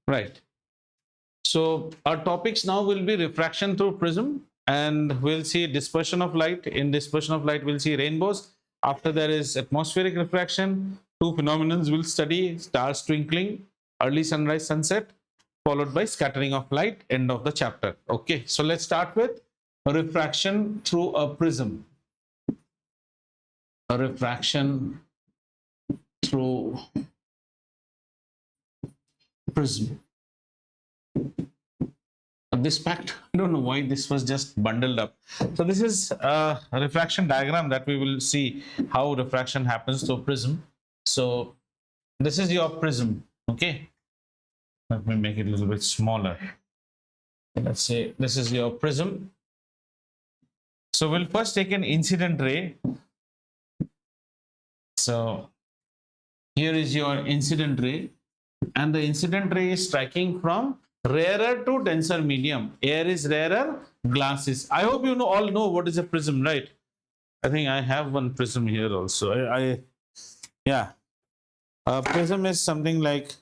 Right. So our topics now will be refraction through prism, and we'll see dispersion of light. In dispersion of light, we'll see rainbows. After there is atmospheric refraction. Two phenomena we'll study: stars twinkling, early sunrise, sunset, followed by scattering of light. End of the chapter. Okay, so let's start with refraction through a prism. A refraction through prism. This pact, I don't know why this was just bundled up. So this is a refraction diagram that we will see how refraction happens through prism. So this is your prism. Okay, let me make it a little bit smaller. Let's say this is your prism. So we'll first take an incident ray. So here is your incident ray, and the incident ray is striking from rarer to denser medium. Air is rarer, glass is. I hope you all know what is a prism, right? I think I have one prism here also. Yeah, a prism is something like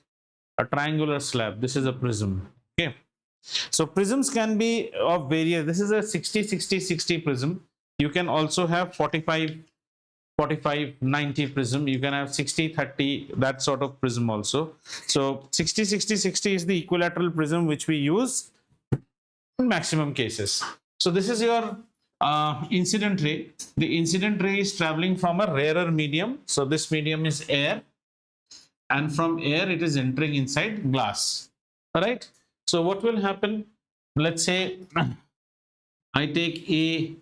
a triangular slab. This is a prism. Okay, so prisms can be of various. This is a 60-60-60 prism. You can also have 45-90 prism. You can have 60-30, that sort of prism also. So 60-60-60 is the equilateral prism which we use in maximum cases. So this is your incident ray. The incident ray is traveling from a rarer medium. So this medium is air, and from air it is entering inside glass. All right. So what will happen? Let's say I take A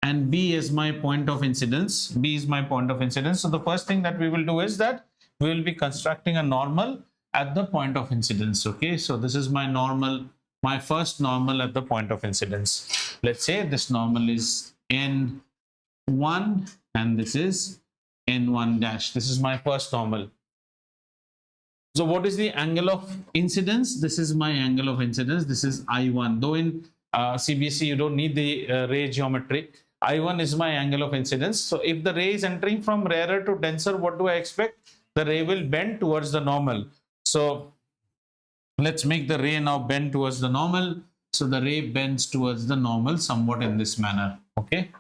and B as my point of incidence. B is my point of incidence. So the first thing that we will do is that we will be constructing a normal at the point of incidence. Okay, so this is my normal, my first normal at the point of incidence. Let's say this normal is N1 and this is N1 dash. This is my first normal. So what is the angle of incidence? This is my angle of incidence. This is I1. Though in CBSE you don't need the ray geometry. I1 is my angle of incidence. So if the ray is entering from rarer to denser, what do I expect? The ray will bend towards the normal. So let's make the ray now bend towards the normal. So the ray bends towards the normal somewhat in this manner. Okay.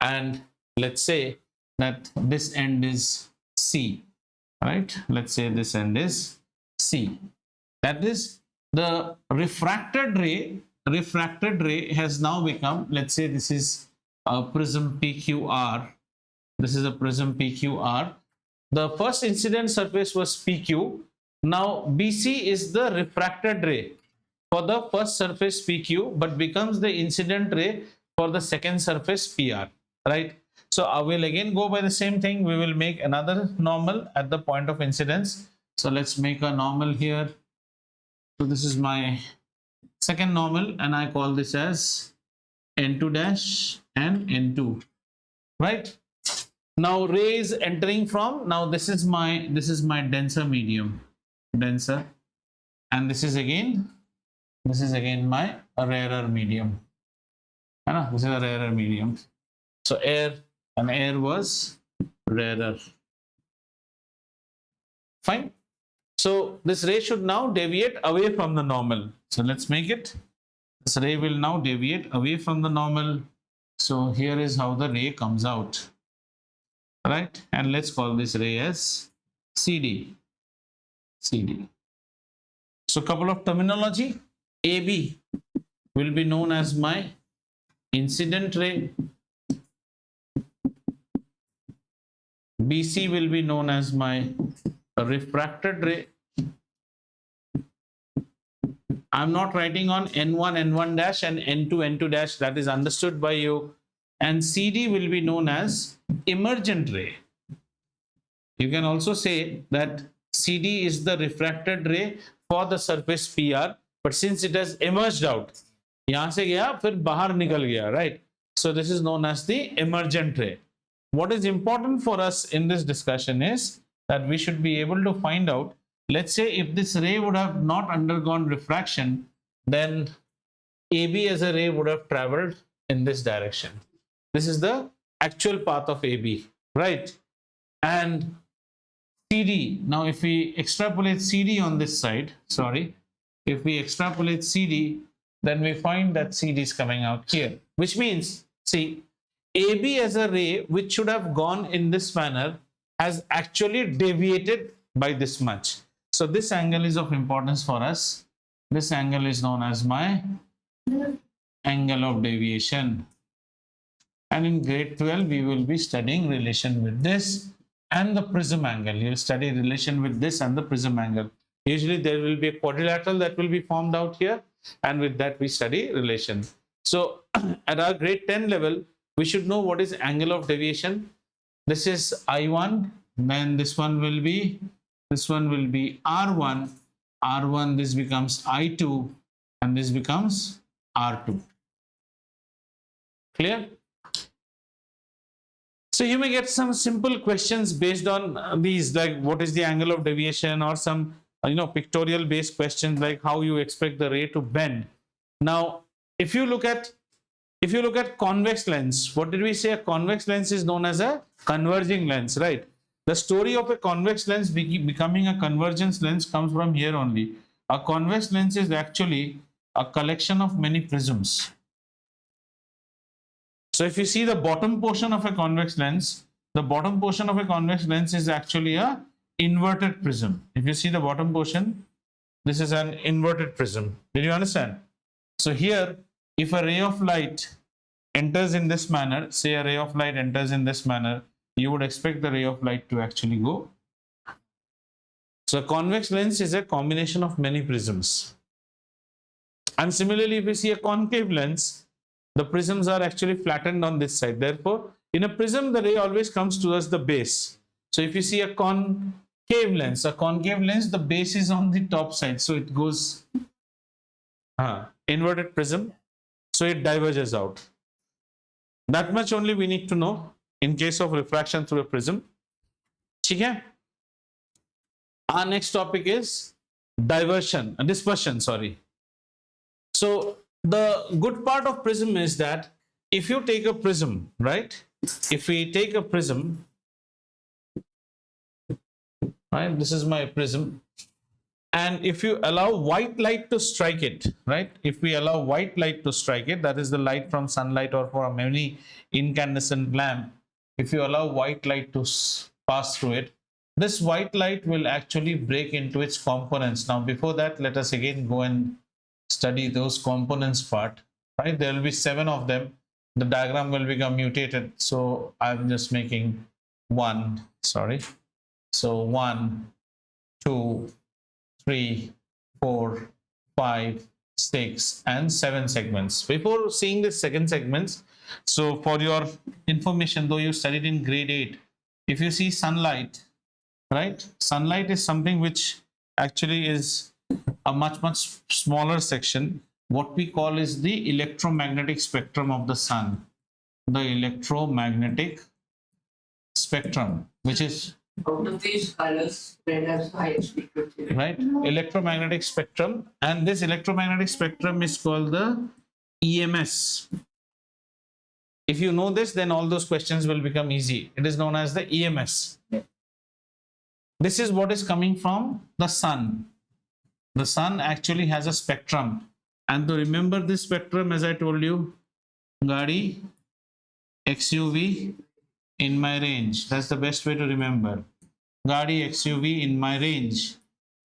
And let's say that this end is C. Right, let's say this end is C. That is the refracted ray. Refracted ray has now become, let's say this is a prism PQR. This is a prism PQR. The first incident surface was PQ. Now BC is the refracted ray for the first surface PQ, but becomes the incident ray for the second surface PR. Right. So I will again go by the same thing. We will make another normal at the point of incidence. So let's make a normal here. So this is my second normal, and I call this as N2 dash and N2. Right? Now rays entering from, now this is my denser medium, denser, and this is again my rarer medium. This is a rarer medium. So air was rarer. Fine. So this ray should now deviate away from the normal. So let's make it. This ray will now deviate away from the normal. So here is how the ray comes out. Right? And let's call this ray as CD. CD. So couple of terminology. AB will be known as my incident ray. BC will be known as my refracted ray. I'm not writing on N1, N1 dash and N2, N2 dash. That is understood by you. And CD will be known as emergent ray. You can also say that CD is the refracted ray for the surface PR, but since it has emerged out, यहाँ से गया फिर बाहर निकल गया, right? So this is known as the emergent ray. What is important for us in this discussion is that we should be able to find out, let's say if this ray would have not undergone refraction, then AB as a ray would have traveled in this direction. This is the actual path of AB, right? And CD, now if we extrapolate CD on this side, sorry, If we extrapolate CD, then we find that CD is coming out here, which means, see, AB as a ray which should have gone in this manner has actually deviated by this much. So this angle is of importance for us. This angle is known as my angle of deviation. And in grade 12, we will be studying relation with this and the prism angle. You will study relation with this and the prism angle. Usually there will be a quadrilateral that will be formed out here, and with that we study relation. So at our grade 10 level, we should know what is angle of deviation. This is I1, then this one will be R1, R1, this becomes I2, and this becomes R2. Clear? So you may get some simple questions based on these, like what is the angle of deviation, or some pictorial based questions like how you expect the ray to bend. Now, if you look at convex lens, what did we say? A convex lens is known as a converging lens, right? The story of a convex lens becoming a convergence lens comes from here only. A convex lens is actually a collection of many prisms. So if you see the bottom portion of a convex lens, the bottom portion of a convex lens is actually a inverted prism. If you see the bottom portion, this is an inverted prism. Did you understand? So here, if a ray of light enters in this manner, say a ray of light enters in this manner, you would expect the ray of light to actually go. So a convex lens is a combination of many prisms. And similarly, if you see a concave lens, the prisms are actually flattened on this side. Therefore, in a prism, the ray always comes towards the base. So if you see a concave lens, the base is on the top side. So it goes inverted prism. So it diverges out. That much only we need to know in case of refraction through a prism. Okay? Our next topic is dispersion, sorry. So the good part of prism is that if you take a prism, right? If we take a prism, right? This is my prism. And if you allow white light to strike it, right? If we allow white light to strike it, that is the light from sunlight or from any incandescent lamp. If you allow white light to pass through it, this white light will actually break into its components. Now, before that, let us again go and study those components part, right? There will be 7 of them. The diagram will become mutated. So I'm just making 1, sorry. So 1, 2, 3, 4, 5, 6, and 7 segments. Before seeing the second segments, so for your information, though you studied in grade 8, if you see sunlight, right? Sunlight is something which actually is a much smaller section. What we call is the electromagnetic spectrum of the sun. The electromagnetic spectrum, which is out of these colors, red has the highest frequency. Right? Electromagnetic spectrum, and this electromagnetic spectrum is called the EMS. If you know this, then all those questions will become easy. It is known as the EMS. This is what is coming from the sun. The sun actually has a spectrum. And to remember this spectrum, as I told you, Gadi, XUV in my range. That's the best way to remember. Gadi, XUV in my range.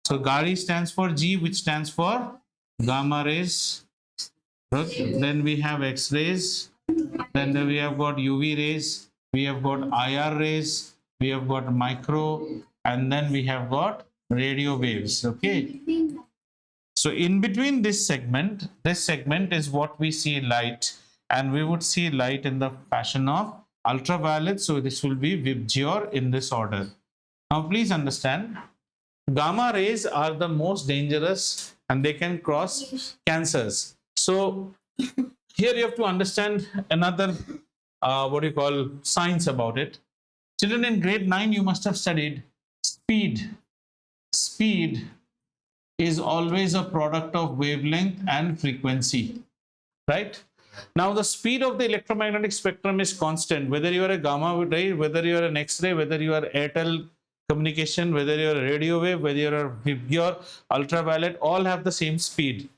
So Gadi stands for G, which stands for gamma rays. Then we have X rays. Then we have got UV rays. We have got IR rays. We have got micro. And then we have got radio waves. Okay. So in between this segment is what we see light, and we would see light in the fashion of ultraviolet. So this will be VIBGYOR in this order. Now please understand, gamma rays are the most dangerous and they can cause cancers. So here you have to understand another science about it. Children, in grade 9 you must have studied speed. Speed is always a product of wavelength and frequency, right? Now the speed of the electromagnetic spectrum is constant, whether you are a gamma ray, whether you are an X-ray, whether you are Airtel communication, whether you're a radio wave, whether you're ultraviolet, all have the same speed.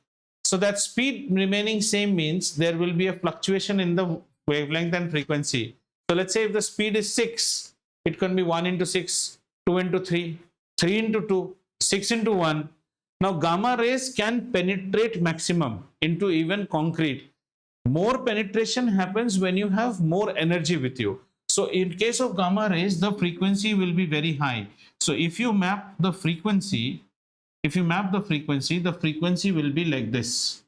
So that speed remaining same means there will be a fluctuation in the wavelength and frequency. So let's say if the speed is 6, it can be 1 into 6, 2 into 3, 3 into 2, 6 into 1. Now gamma rays can penetrate maximum into even concrete. More penetration happens when you have more energy with you. So in case of gamma rays, the frequency will be very high. So if you map the frequency, the frequency will be like this.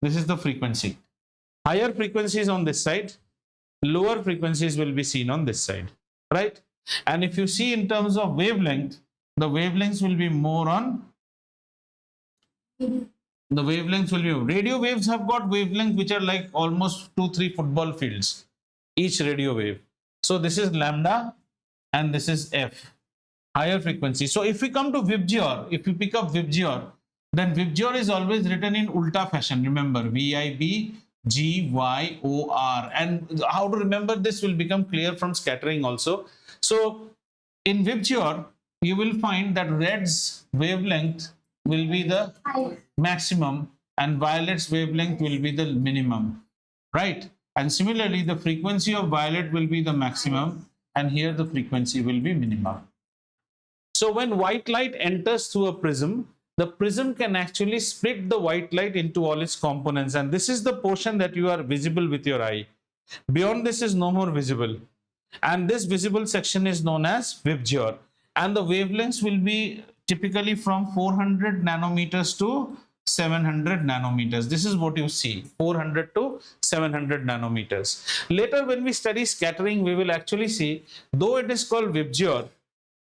This is the frequency. Higher frequencies on this side, lower frequencies will be seen on this side, right? And if you see in terms of wavelength, the wavelengths will be more on, the wavelengths will be, radio waves have got wavelength which are like almost 2-3 football fields, each radio wave. So this is lambda and this is f, higher frequency. So if we come to VIBGYOR, if you pick up VIBGYOR, then VIBGYOR is always written in ulta fashion. Remember, VIBGYOR. And how to remember this will become clear from scattering also. So in VIBGYOR, you will find that red's wavelength will be the maximum and violet's wavelength will be the minimum, right? And similarly, the frequency of violet will be the maximum and here the frequency will be minimum. So when white light enters through a prism, the prism can actually split the white light into all its components, and this is the portion that you are visible with your eye. Beyond this is no more visible, and this visible section is known as VIBGYOR, and the wavelengths will be typically from 400 nanometers to 700 nanometers. This is what you see, 400 to 700 nanometers. Later when we study scattering, we will actually see, though it is called VIBGYOR,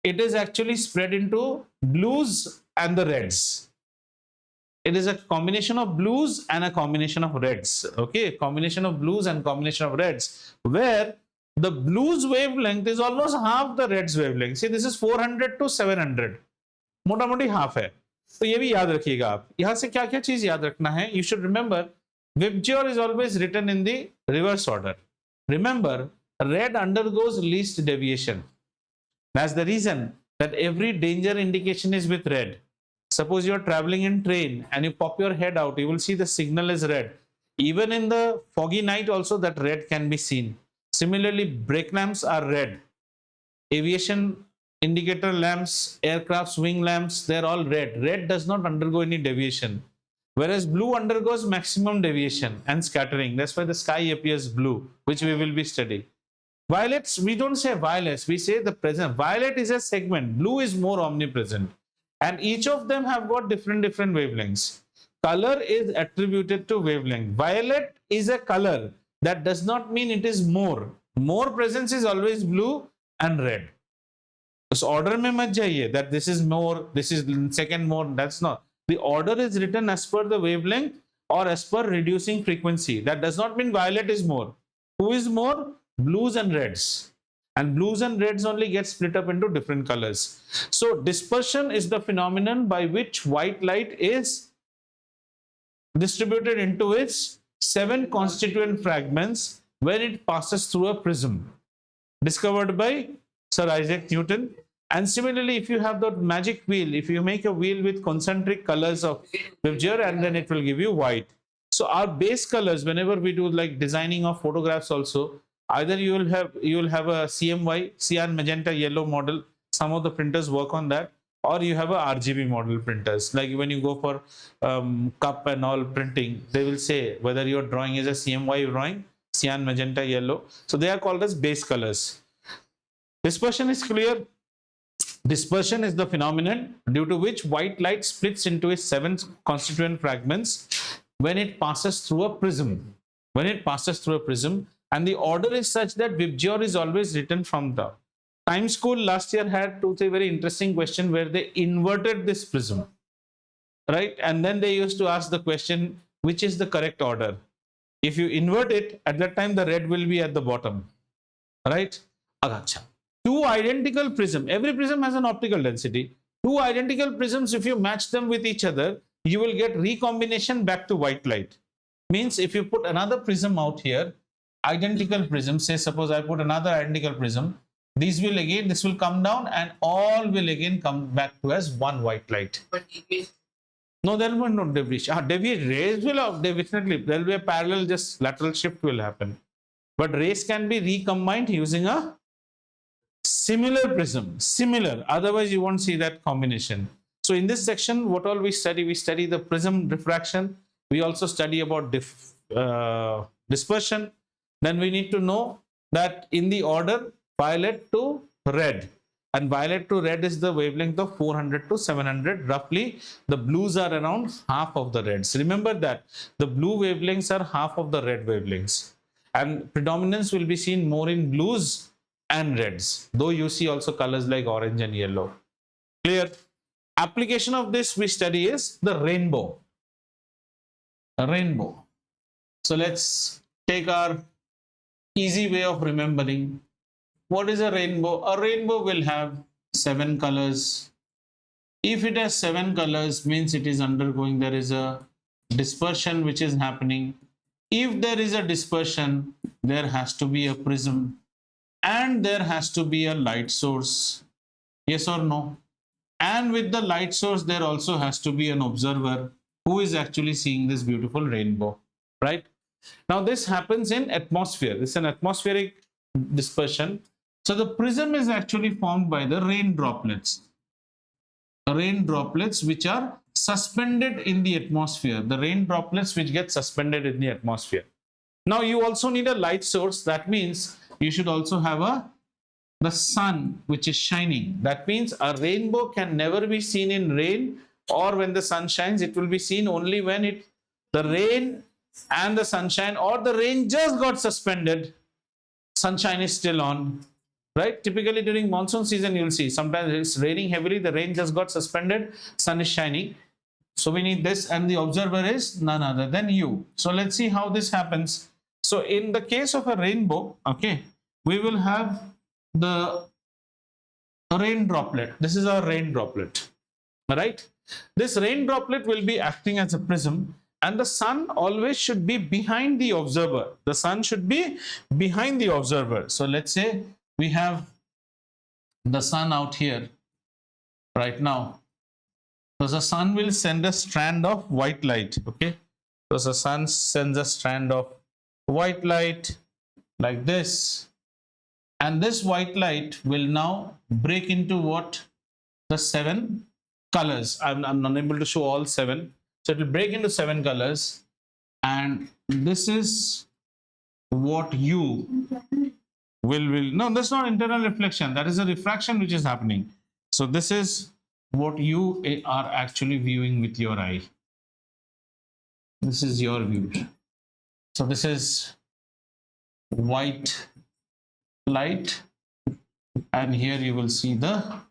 it is actually spread into blues and the reds. It is a combination of blues and a combination of reds. Okay, combination of blues and combination of reds, where the blues wavelength is almost half the reds wavelength. See, this is 400 to 700, मोटा मोटी half है. तो ये भी याद रखिएगा आप. यहाँ से क्या क्या चीज याद रखना है? You should remember, VIBGYOR is always written in the reverse order. Remember, red undergoes least deviation. That's the reason that every danger indication is with red. Suppose you are traveling in train and you pop your head out, you will see the signal is red. Even in the foggy night also that red can be seen. Similarly, brake lamps are red. Aviation indicator lamps, aircraft's wing lamps, they're all red. Red does not undergo any deviation. Whereas blue undergoes maximum deviation and scattering. That's why the sky appears blue, which we will be studying. Violets, we don't say violets, we say the present. Violet is a segment, blue is more omnipresent. And each of them have got different wavelengths. Color is attributed to wavelength. Violet is a color. That does not mean it is more. More presence is always blue and red. So order mein mat jaiye that this is more, this is second more, that's not. The order is written as per the wavelength or as per reducing frequency. That does not mean violet is more. Who is more? Blues and reds. And blues and reds only get split up into different colors. So dispersion is the phenomenon by which white light is distributed into its 7 constituent fragments when it passes through a prism, discovered by Sir Isaac Newton. And similarly, if you have that magic wheel, if you make a wheel with concentric colors of VIBGYOR, and then it will give you white. So our base colors, whenever we do like designing of photographs also, either you will have a CMY, cyan, magenta, yellow model. Some of the printers work on that, or you have a RGB model printers. Like when you go for cup and all printing, they will say whether your drawing is a CMY drawing, cyan, magenta, yellow. So they are called as base colors. Dispersion is clear. Dispersion is the phenomenon due to which white light splits into its 7 constituent fragments when it passes through a prism. When it passes through a prism, and the order is such that VIBGYOR is always written from the Time School last year had 2-3 very interesting questions where they inverted this prism, right? And then they used to ask the question, which is the correct order? If you invert it, at that time the red will be at the bottom, right? Agacha. 2 identical prisms, every prism has an optical density. 2 identical prisms, if you match them with each other, you will get recombination back to white light. Means if you put another prism out here, identical prism, say suppose I put another identical prism, These will again, this will come down and all will again come back to as one white light. But deviation. No, there will be no deviation. Deviation rays will have, definitely there will be a parallel, just lateral shift will happen. But rays can be recombined using a similar prism, similar. Otherwise, you won't see that combination. So in this section, what all we study the prism diffraction. We also study about dispersion. Then we need to know that in the order violet to red. And violet to red is the wavelength of 400 to 700. Roughly, the blues are around half of the reds. Remember that the blue wavelengths are half of the red wavelengths. And predominance will be seen more in blues and reds, though you see also colors like orange and yellow. Clear? Application of this we study is the rainbow. A rainbow. So let's take our easy way of remembering. What is a rainbow? A rainbow will have 7 colors. If it has 7 colors, means it is undergoing, there is a dispersion which is happening. If there is a dispersion, there has to be a prism and there has to be a light source. Yes or no? And with the light source, there also has to be an observer who is actually seeing this beautiful rainbow, right? Now this happens in atmosphere. This is an atmospheric dispersion. So the prism is actually formed by the rain droplets. Rain droplets which are suspended in the atmosphere. The rain droplets which get suspended in the atmosphere. Now you also need a light source. That means you should also have the sun which is shining. That means a rainbow can never be seen in rain or when the sun shines. It will be seen only when the rain and the sunshine, or the rain just got suspended, sunshine is still on, right? Typically during monsoon season, you'll see sometimes it's raining heavily, the rain just got suspended, sun is shining. So we need this, and the observer is none other than you. So let's see how this happens. So in the case of a rainbow, okay, we will have the rain droplet. This is our rain droplet, right? This rain droplet will be acting as a prism, and the sun always should be behind the observer. The sun should be behind the observer. So let's say we have the sun out here right now. So the sun will send a strand of white light, okay? So the sun sends a strand of white light like this. And this white light will now break into what? The 7 colors. I'm unable to show all 7. So it will break into 7 colors. And this is what you will. No, that's not internal reflection. That is a refraction which is happening. So this is what you are actually viewing with your eye. This is your view. So this is white light, and here you will see the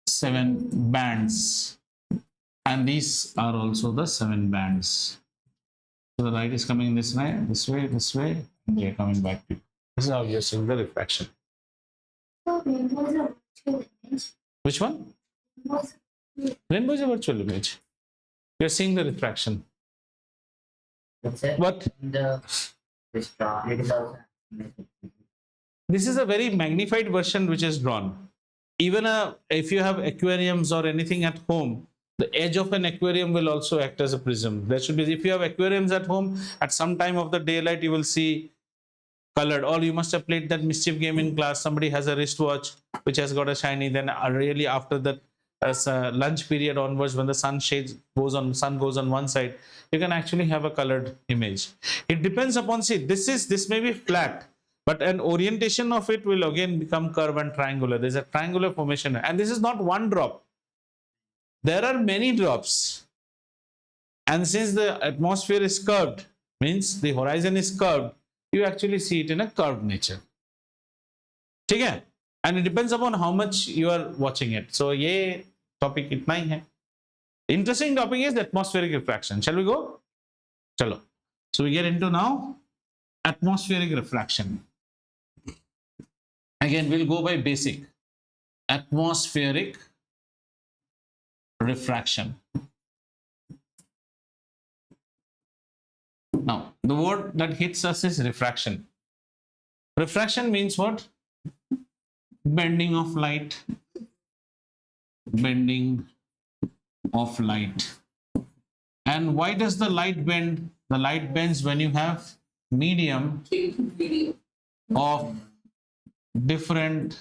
7 bands, and these are also the 7 bands. So the light is coming this way, and they are coming back to you. This is how you're seeing the refraction. Which one? Rainbow is a virtual image. You're seeing the refraction. That's it. What? This drawn. It is also. This is a very magnified version which is drawn. Even if you have aquariums or anything at home, the edge of an aquarium will also act as a prism. There should be, if you have aquariums at home, at some time of the daylight you will see colored, or you must have played that mischief game in class. Somebody has a wristwatch which has got a shiny, then really after that as lunch period onwards, when the sun goes on one side, you can actually have a colored image. It depends upon, see, this may be flat, but an orientation of it will again become curve and triangular. There's a triangular formation, and this is not one drop. There are many drops, and since the atmosphere is curved, means the horizon is curved, you actually see it in a curved nature. Okay? And it depends upon how much you are watching it. So ये topic इतना ही है. Interesting topic is atmospheric refraction. Shall we go? Chalo. So we get into now atmospheric refraction. Again, we'll go by basic. Atmospheric refraction. Now, the word that hits us is refraction. Refraction means what? bending of light, bending of light. And why does the light bend? The light bends when you have medium of different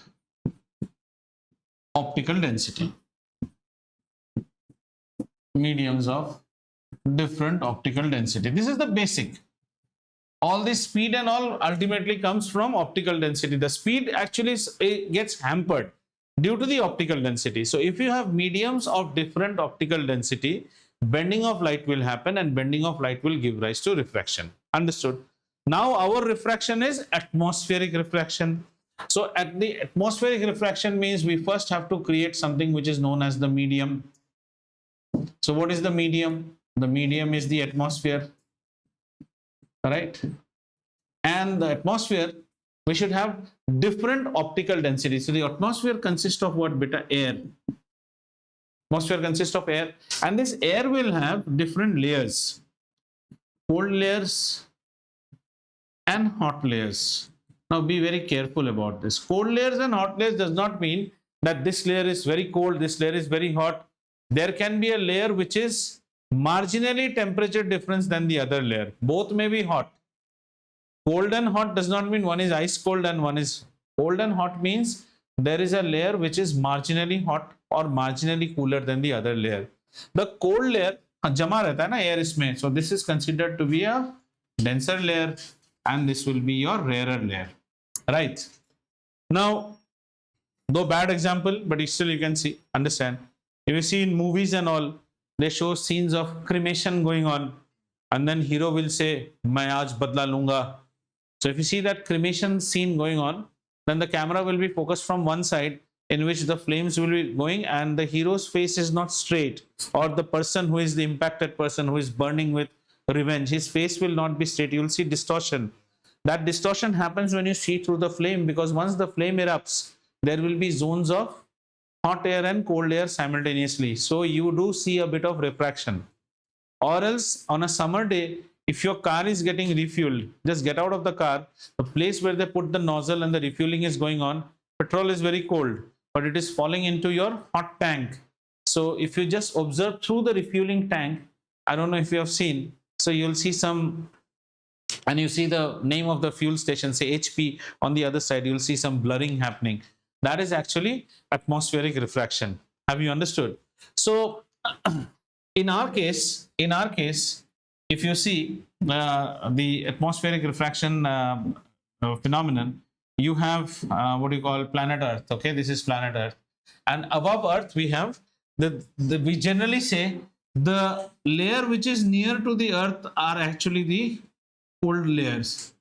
optical density. Mediums of different optical density. This is the basic. All this speed and all ultimately comes from optical density. The speed actually gets hampered due to the optical density. So if you have mediums of different optical density, bending of light will happen, and bending of light will give rise to refraction. Understood? Now our refraction is atmospheric refraction. So at the atmospheric refraction means we first have to create something which is known as the medium. So what is the medium? The medium is the atmosphere, right? And the atmosphere, we should have different optical density. So the atmosphere consists of what? Beta, air. Atmosphere consists of air, and this air will have different layers, cold layers and hot layers. Now be very careful about this. Cold layers and hot layers does not mean that this layer is very cold, this layer is very hot. There can be a layer which is marginally temperature difference than the other layer. Both may be hot. Cold and hot does not mean one is ice cold and one is cold and hot. Means there is a layer which is marginally hot or marginally cooler than the other layer. The cold layer jama rehta hai na air isme, so this is considered to be a denser layer, and this will be your rarer layer, right? Now, though bad example, but still you can see, understand. If you see in movies and all, they show scenes of cremation going on, and then hero will say, "Main aaj badla lunga." So if you see that cremation scene going on, then the camera will be focused from one side in which the flames will be going, and the hero's face is not straight, or the person who is the impacted person who is burning with revenge, his face will not be straight. You will see distortion. That distortion happens when you see through the flame, because once the flame erupts, there will be zones of hot air and cold air simultaneously. So you do see a bit of refraction. Or else on a summer day, if your car is getting refueled, just get out of the car. The place where they put the nozzle and the refueling is going on, petrol is very cold, but it is falling into your hot tank. So if you just observe through the refueling tank, I don't know if you have seen, so you'll see some, and you see the name of the fuel station, say HP, on the other side, you'll see some blurring happening. That is actually atmospheric refraction. Have you understood? So in our case, if you see the atmospheric refraction phenomenon, you have what you call planet Earth. Okay, this is planet Earth, and above Earth we have we generally say the layer which is near to the Earth are actually the cold layers,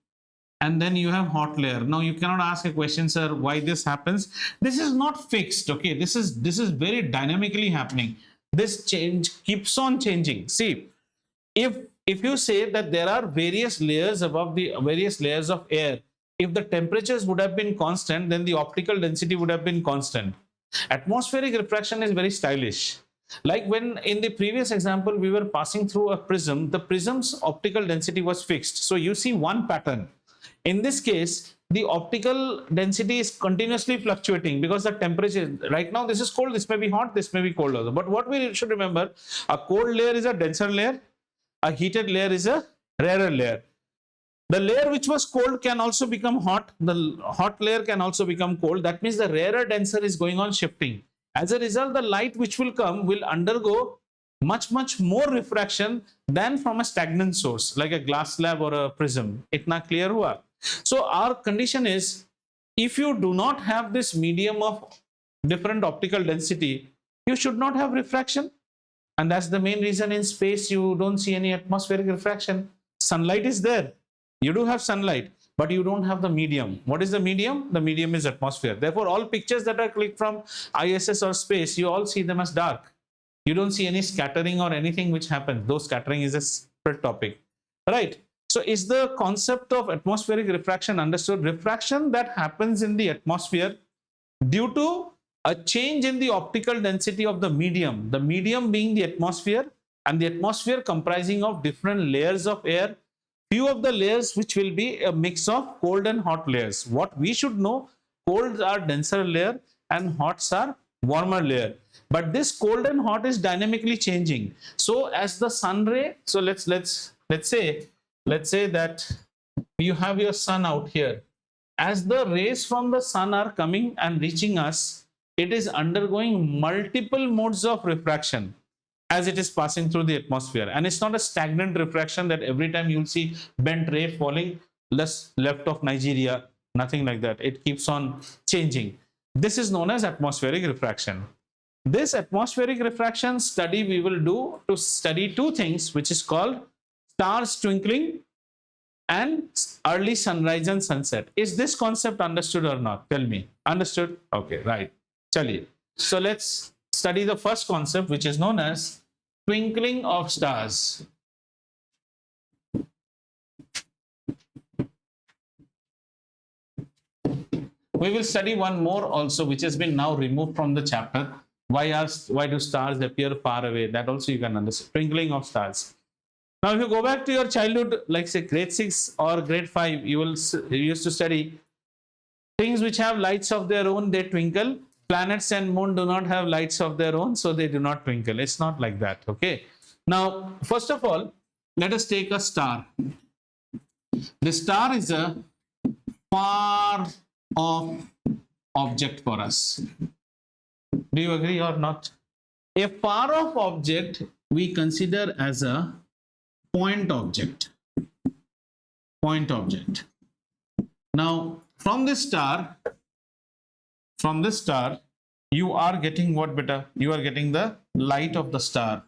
and then you have hot layer. Now you cannot ask a question, sir, why this happens. This is not fixed. Okay, this is very dynamically happening. This change keeps on changing. See, if you say that there are various layers above the various layers of air, if the temperatures would have been constant, then the optical density would have been constant. Atmospheric refraction is very stylish. Like when in the previous example we were passing through a prism, the prism's optical density was fixed. So you see one pattern. In this case, the optical density is continuously fluctuating because the temperature, right now this is cold, this may be hot, this may be cold also. But what we should remember, a cold layer is a denser layer, a heated layer is a rarer layer. The layer which was cold can also become hot, the hot layer can also become cold. That means the rarer denser is going on shifting. As a result, the light which will come will undergo much more refraction than from a stagnant source like a glass slab or a prism. Itna clear hua? So our condition is, if you do not have this medium of different optical density, you should not have refraction. And that's the main reason in space you don't see any atmospheric refraction. Sunlight is there. You do have sunlight, but you don't have the medium. What is the medium? The medium is atmosphere. Therefore, all pictures that are clicked from ISS or space, you all see them as dark. You don't see any scattering or anything which happens. Though scattering is a separate topic, right? So is the concept of atmospheric refraction understood? Refraction that happens in the atmosphere due to a change in the optical density of the medium being the atmosphere, and the atmosphere comprising of different layers of air, few of the layers which will be a mix of cold and hot layers. What we should know, colds are denser layer and hots are warmer layer. But this cold and hot is dynamically changing. So as the sun ray, so let's say that you have your sun out here. As the rays from the sun are coming and reaching us, it is undergoing multiple modes of refraction as it is passing through the atmosphere. And it's not a stagnant refraction that every time you'll see bent ray falling left of Nigeria, nothing like that. It keeps on changing. This is known as atmospheric refraction. This atmospheric refraction study we will do to study two things, which is called stars twinkling and early sunrise and sunset. Is this concept understood or not? Tell me. Understood? Okay, right. Chaliye. So let's study the first concept, which is known as twinkling of stars. We will study one more also, which has been now removed from the chapter. Why do stars appear far away? That also you can understand. Twinkling of stars. Now, if you go back to your childhood, like say grade 6 or grade 5, you used to study things which have lights of their own, they twinkle. Planets and moon do not have lights of their own, so they do not twinkle. It's not like that, okay? Now, first of all, let us take a star. The star is a far off object for us. Do you agree or not? A far off object we consider as a point object. Point object. Now, from this star, you are getting what, beta? You are getting the light of the star.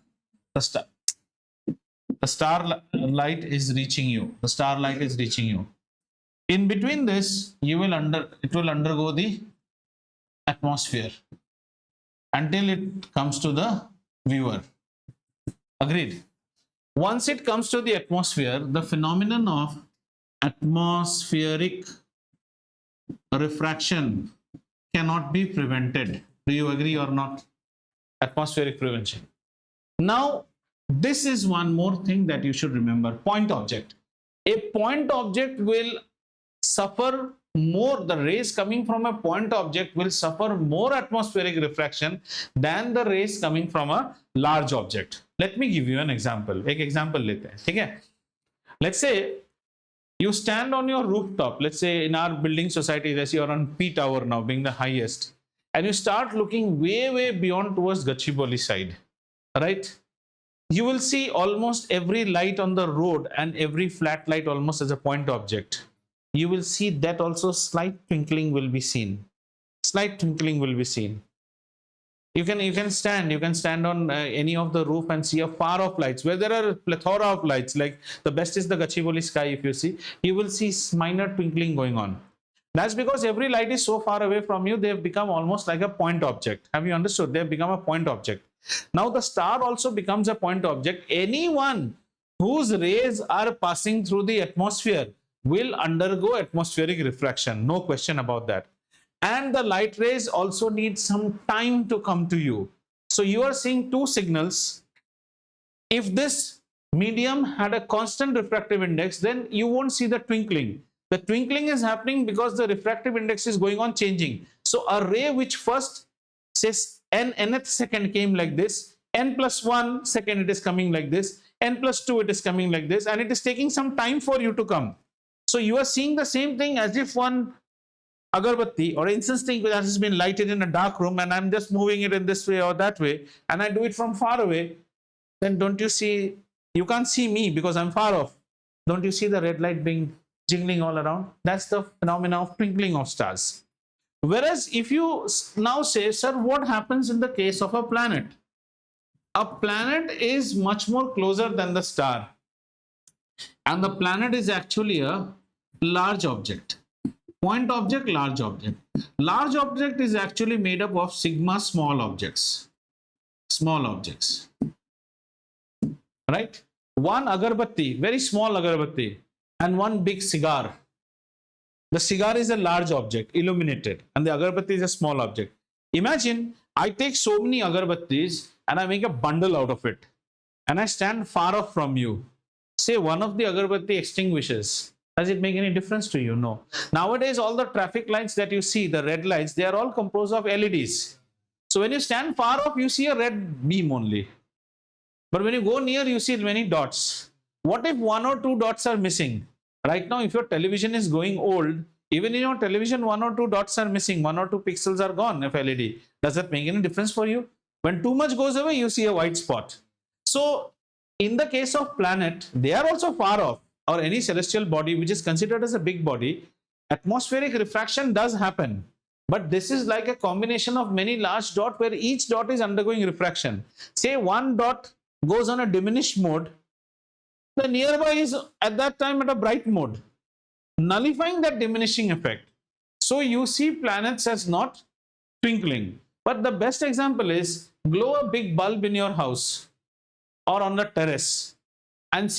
The star light is reaching you. The starlight is reaching you. In between this, it will undergo the atmosphere until it comes to the viewer. Agreed? Once it comes to the atmosphere, the phenomenon of atmospheric refraction cannot be prevented. Do you agree or not? Atmospheric prevention. Now, this is one more thing that you should remember. Point object. A point object will suffer more, the rays coming from a point object will suffer more atmospheric refraction than the rays coming from a large object. Let me give you an example. एक example लेते हैं, ठीक है? Let's say you stand on your rooftop. Let's say in our building society, let's say you're on P Tower now, being the highest, and you start looking way beyond towards Gachibowli side, right? You will see almost every light on the road and every flat light almost as a point object. You will see that also slight twinkling will be seen. Slight twinkling will be seen. You can stand on any of the roof and see a far off lights where there are a plethora of lights. Like the best is the Gachibowli sky. If you will see minor twinkling going on. That's because every light is so far away from you, they've become almost like a point object. Have you understood? They've become a point object. Now the star also becomes a point object. Anyone whose rays are passing through the atmosphere will undergo atmospheric refraction. No question about that. And the light rays also need some time to come to you. So you are seeing two signals. If this medium had a constant refractive index, then you won't see the twinkling. The twinkling is happening because the refractive index is going on changing. So a ray which first says nth second came like this, n plus 1 second it is coming like this, n plus 2 it is coming like this, and it is taking some time for you to come. So you are seeing the same thing as if one agarbatti or incense stick that has been lighted in a dark room and I'm just moving it in this way or that way and I do it from far away. Then don't you see, you can't see me because I'm far off. Don't you see the red light being jingling all around? That's the phenomena of twinkling of stars. Whereas if you now say, sir, what happens in the case of a planet? A planet is much more closer than the star. And the planet is actually a large object. Point object, large object. Large object is actually made up of sigma small objects. Small objects. Right? One agarbatti, very small agarbatti, and one big cigar. The cigar is a large object, illuminated, and the agarbatti is a small object. Imagine I take so many agarbattis and I make a bundle out of it, and I stand far off from you. Say one of the agarbatti extinguishes, Does it make any difference to you? No. Nowadays, all the traffic lights that you see, the red lights, they are all composed of LEDs. So when you stand far off, you see a red beam only. But when you go near, you see many dots. What if one or two dots are missing? Right now, if your television is going old, even in your television, one or two dots are missing, 1 or 2 pixels are gone of LED. Does that make any difference for you? When too much goes away, you see a white spot. So in the case of planet, they are also far off, or any celestial body which is considered as a big body. Atmospheric refraction does happen, but this is like a combination of many large dots where each dot is undergoing refraction. Say one dot goes on a diminished mode, the nearby is at that time at a bright mode, nullifying that diminishing effect. So you see planets as not twinkling. But the best example is glow a big bulb in your house or on the terrace and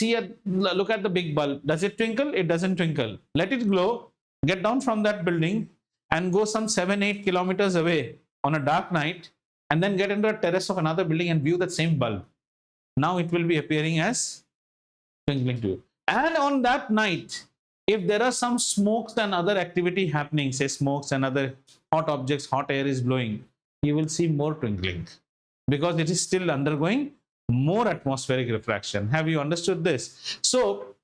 look at the big bulb. Does it twinkle? It doesn't twinkle. Let it glow, get down from that building and go some 7-8 kilometers away on a dark night, and then get into a terrace of another building and view that same bulb. Now it will be appearing as twinkling to you. And on that night, if there are some smokes and other activity happening, say smokes and other hot objects, hot air is blowing, you will see more twinkling because it is still undergoing more atmospheric refraction. Have you understood this? So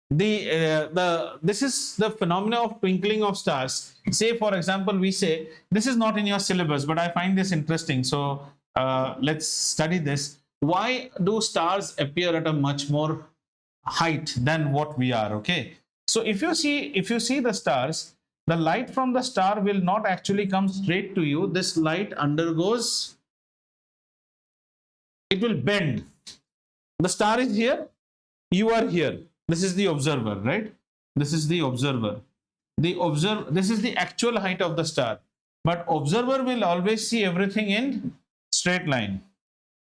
this is the phenomena of twinkling of stars. Say for example, we say, this is not in your syllabus, but I find this interesting. So let's study this. Why do stars appear at a much more height than what we are? Okay. So if you see the stars, the light from the star will not actually come straight to you. This light undergoes, it will bend. The star is here, you are here. This is the observer, right? This is the observer. This is the actual height of the star. But observer will always see everything in straight line.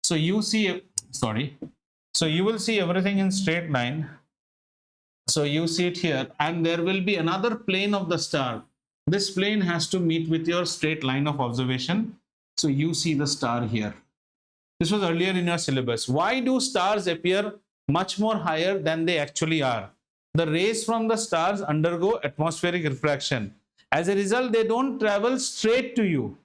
So you see, so you will see everything in straight line. So you see it here, and there will be another plane of the star. This plane has to meet with your straight line of observation. So you see the star here. This was earlier in your syllabus. Why do stars appear much more higher than they actually are? The rays from the stars undergo atmospheric refraction. As a result, they don't travel straight to you.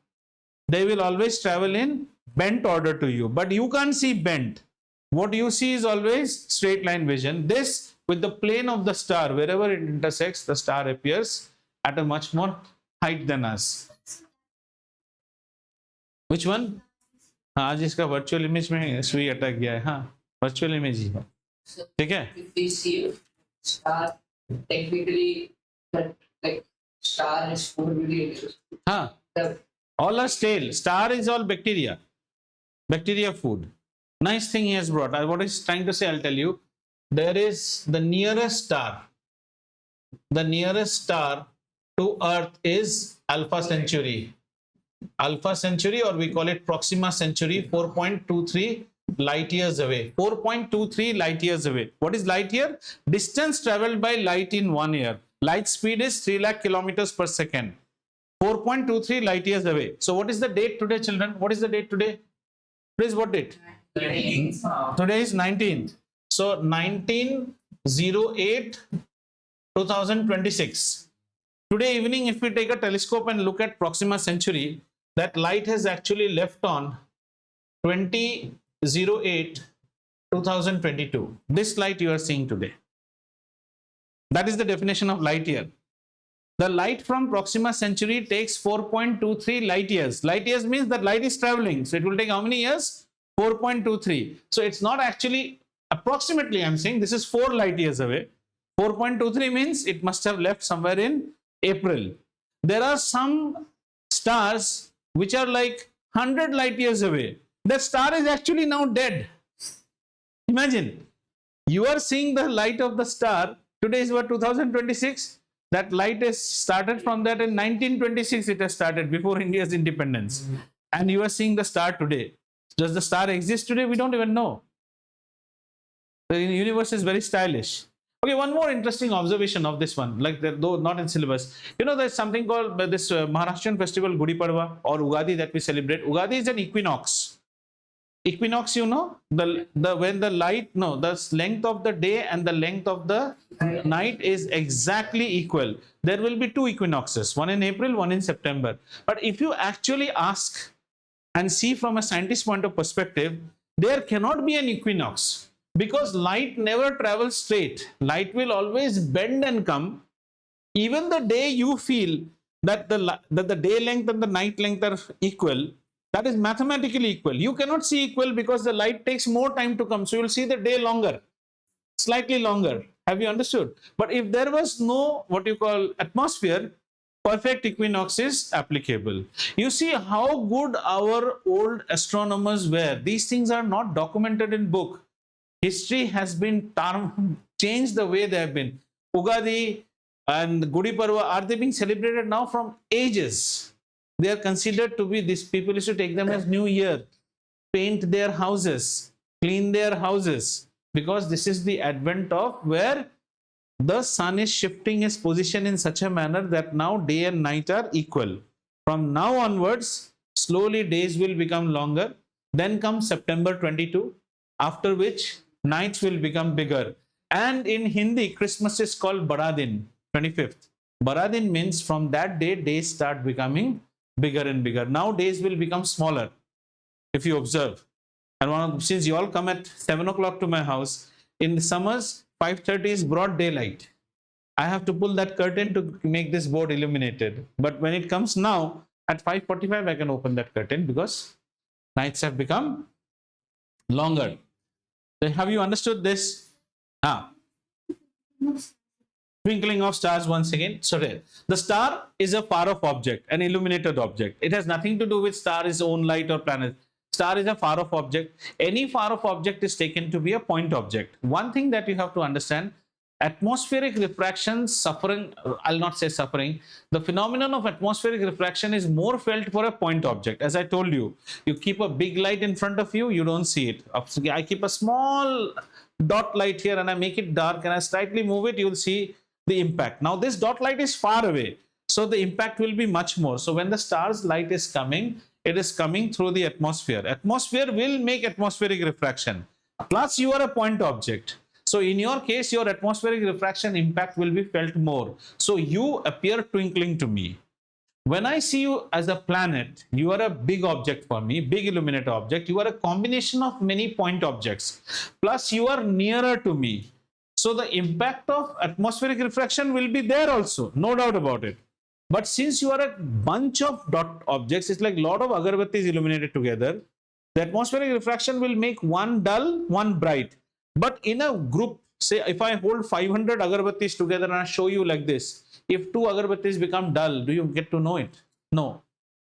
They will always travel in bent order to you, but you can't see bent. What you see is always straight line vision. This, with the plane of the star, wherever it intersects, the star appears at a much more height than us. Which one? आज इसका virtual image में सुई अटक गया है. हाँ, virtual image ही है. ठीक है? If we see star, technically that like star is 4 billion years. हाँ. All are stale. Star is all bacteria. Bacteria food. Nice thing he has brought. What he's trying to say, I'll tell you. There is the nearest star. The nearest star to Earth is Alpha Centauri. Alpha Centauri, or we call it Proxima Centauri, 4.23 light years away. 4.23 light years away. What is light year? Distance traveled by light in 1 year. Light speed is 3 lakh kilometers per second. 4.23 light years away. So what is the date today, children? What is the date today? Please, what date? Today is 19th. So 1908 2026. Today evening, if we take a telescope and look at Proxima Centauri, that light has actually left on 2008 2022. This light you are seeing today. That is the definition of light year. The light from Proxima Centauri takes 4.23 light years. Light years means that light is traveling. So it will take how many years? 4.23. So it's not actually approximately, I'm saying this is 4 light years away. 4.23 means it must have left somewhere in April. There are some stars which are like 100 light years away. The star is actually now dead. Imagine, you are seeing the light of the star. Today is what, 2026? That light is started from that in 1926. It has started before India's independence. And you are seeing the star today. Does the star exist today? We don't even know. The universe is very stylish. Okay, one more interesting observation of this one, like though not in syllabus. You know, there's something called this Maharashtrian festival Gudi Padwa or Ugadi that we celebrate. Ugadi is an equinox. Equinox, you know, the when the light, no, the length of the day and the length of the night is exactly equal. There will be two equinoxes, one in April, one in September. But if you actually ask and see from a scientist point of perspective, there cannot be an equinox, because light never travels straight. Light will always bend and come. Even the day you feel that the day length and the night length are equal, that is mathematically equal. You cannot see equal because the light takes more time to come. So you'll see the day longer, slightly longer. Have you understood? But if there was no what you call atmosphere, perfect equinox is applicable. You see how good our old astronomers were. These things are not documented in book. History has been changed the way they have been. Ugadi and Gudi Parva, are they being celebrated now from ages? They are considered to be, these people used to take them as New Year, paint their houses, clean their houses, because this is the advent of where the sun is shifting its position in such a manner that now day and night are equal. From now onwards, slowly days will become longer. Then comes September 22, after which nights will become bigger. And in Hindi, Christmas is called Baradin, 25th. Baradin means from that day, days start becoming bigger and bigger. Now days will become smaller, if you observe. And since you all come at 7 o'clock to my house, in the summers, 5:30 is broad daylight. I have to pull that curtain to make this board illuminated. But when it comes now, at 5:45, I can open that curtain because nights have become longer. Have you understood this? Twinkling of stars once again. So the star is a far-off object, an illuminated object. It has nothing to do with star is own light or planet. Star is a far-off object. Any far-off object is taken to be a point object. One thing that you have to understand, atmospheric refraction suffering, I'll not say suffering, the phenomenon of atmospheric refraction is more felt for a point object. As I told you, you keep a big light in front of you, you don't see it. I keep a small dot light here and I make it dark and I slightly move it, you'll see the impact. Now this dot light is far away, so the impact will be much more. So when the star's light is coming, it is coming through the atmosphere. Atmosphere will make atmospheric refraction. Plus you are a point object. So in your case, your atmospheric refraction impact will be felt more. So you appear twinkling to me. When I see you as a planet, you are a big object for me, big illuminated object. You are a combination of many point objects. Plus you are nearer to me. So the impact of atmospheric refraction will be there also, no doubt about it. But since you are a bunch of dot objects, it's like a lot of agarbattis illuminated together, the atmospheric refraction will make one dull, one bright. But in a group, say if I hold 500 agarbattis together and I show you like this, if two agarbattis become dull, do you get to know it? No.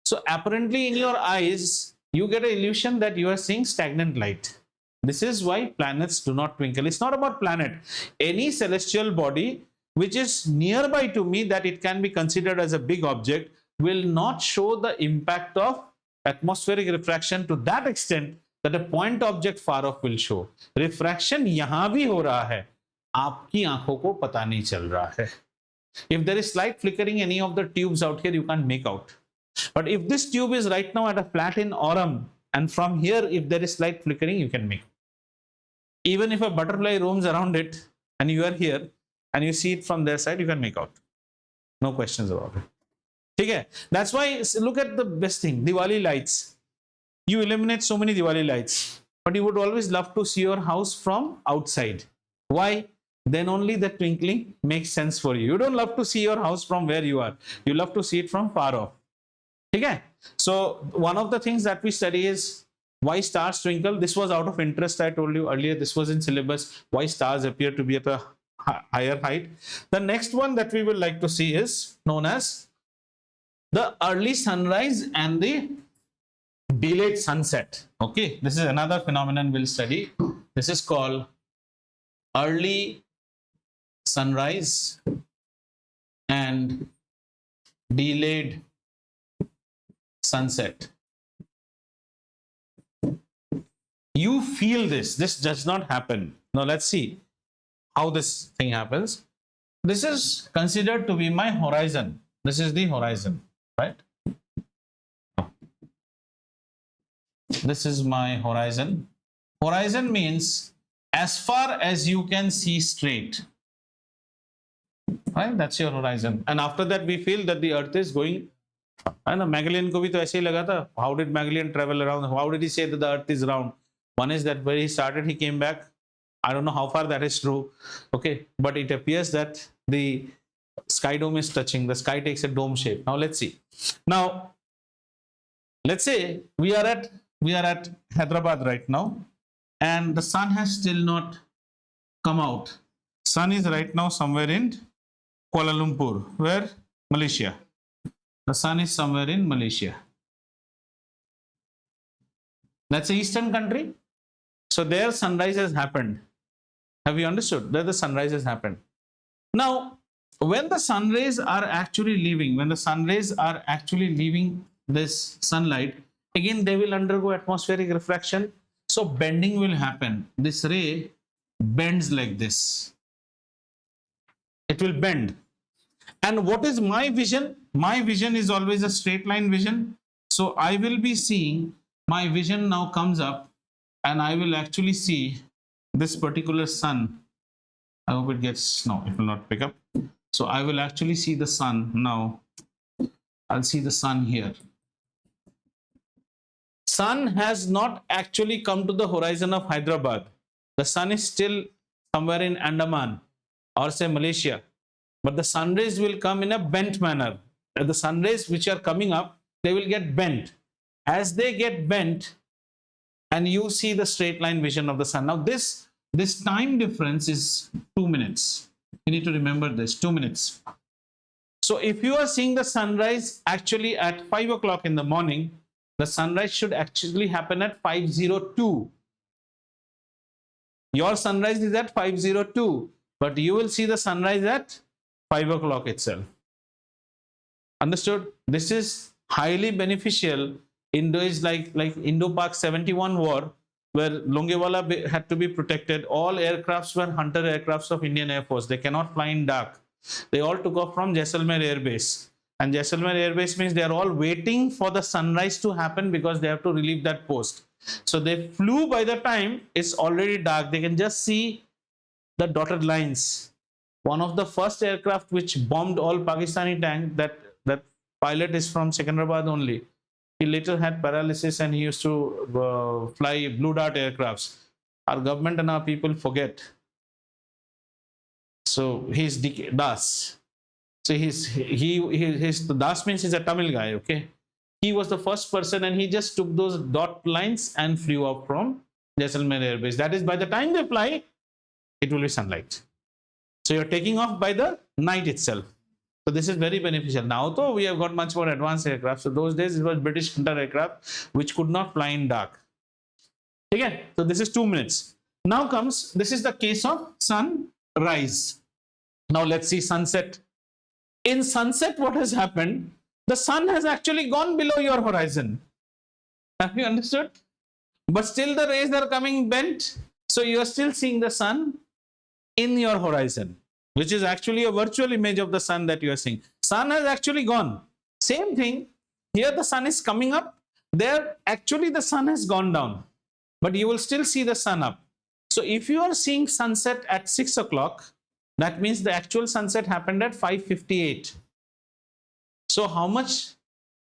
So apparently in your eyes, you get an illusion that you are seeing stagnant light. This is why planets do not twinkle. It's not about planet. Any celestial body which is nearby to me that it can be considered as a big object will not show the impact of atmospheric refraction to that extent that a point object far off will show. Refraction यहाँ भी हो रहा है, आपकी आंखों को पता नहीं चल रहा है. If there is slight flickering any of the tubes out here, you can't make out. But if this tube is right now at a flat in Aurum, and from here if there is slight flickering, you can make. Even if a butterfly roams around it and you are here and you see it from their side, you can make out. No questions about it. Okay? That's why look at the best thing, Diwali lights. You illuminate so many Diwali lights, but you would always love to see your house from outside. Why? Then only the twinkling makes sense for you. You don't love to see your house from where you are. You love to see it from far off. Okay? So one of the things that we study is why stars twinkle. This was out of interest. I told you earlier, this was in syllabus, why stars appear to be at a higher height. The next one that we will like to see is known as the early sunrise and the delayed sunset. Okay, this is another phenomenon we'll study. This is called early sunrise and delayed sunset. You feel this. This does not happen. Now let's see how this thing happens. This is considered to be my horizon. This is the horizon, right? This is my horizon. Horizon means as far as you can see straight. Right? That's your horizon. And after that, we feel that the earth is going. है ना, Magellan को भी तो ऐसे ही लगा था. How did Magellan travel around? How did he say that the earth is round? One is that where he started, he came back. I don't know how far that is true. Okay, but it appears that the sky dome is touching. The sky takes a dome shape. Now let's see. Now, let's say we are at Hyderabad right now, and the sun has still not come out. Sun is right now somewhere in Kuala Lumpur, where Malaysia. The sun is somewhere in Malaysia. That's an eastern country. So their sunrise has happened. Have you understood? That the sunrise has happened. Now, when the sun rays are actually leaving, this sunlight, again they will undergo atmospheric refraction. So bending will happen. This ray bends like this. It will bend. And what is my vision? My vision is always a straight line vision. So I will be seeing, my vision now comes up, and I will actually see this particular sun. I hope it gets, no, it will not pick up. So I will actually see the sun now. I'll see the sun here. Sun has not actually come to the horizon of Hyderabad. The sun is still somewhere in Andaman or say Malaysia. But the sun rays will come in a bent manner. The sun rays which are coming up, they will get bent. As they get bent, and you see the straight line vision of the sun. Now this time difference is 2 minutes. You need to remember this, 2 minutes. So if you are seeing the sunrise actually at 5 o'clock in the morning, the sunrise should actually happen at 5:02. Your sunrise is at 5:02, but you will see the sunrise at 5 o'clock itself. Understood? This is highly beneficial in days like Indo-Pak 71 war, where Longewala had to be protected. All aircrafts were hunter aircrafts of Indian Air Force. They cannot fly in dark. They all took off from Jaisalmer Air Base. And Jaisalmer Air Base means they are all waiting for the sunrise to happen because they have to relieve that post. So they flew by the time it's already dark. They can just see the dotted lines. One of the first aircraft which bombed all Pakistani tanks, that pilot is from Secunderabad only. He later had paralysis and he used to fly Blue Dart aircrafts. Our government and our people forget. So he's Das. So the Das means he's a Tamil guy, okay? He was the first person and he just took those dot lines and flew up from Jaisalmer Air Base. That is, by the time they fly, it will be sunlight. So you're taking off by the night itself. So this is very beneficial. Now though we have got much more advanced aircraft. So those days it was British hunter aircraft which could not fly in dark. Okay, so this is 2 minutes. Now comes, this is the case of sunrise. Now let's see sunset. In sunset, what has happened? The sun has actually gone below your horizon. Have you understood? But still the rays are coming bent. So you are still seeing the sun in your horizon, which is actually a virtual image of the sun that you are seeing. Sun has actually gone. Same thing. Here the sun is coming up. There actually the sun has gone down. But you will still see the sun up. So if you are seeing sunset at 6 o'clock, that means the actual sunset happened at 5:58. So how much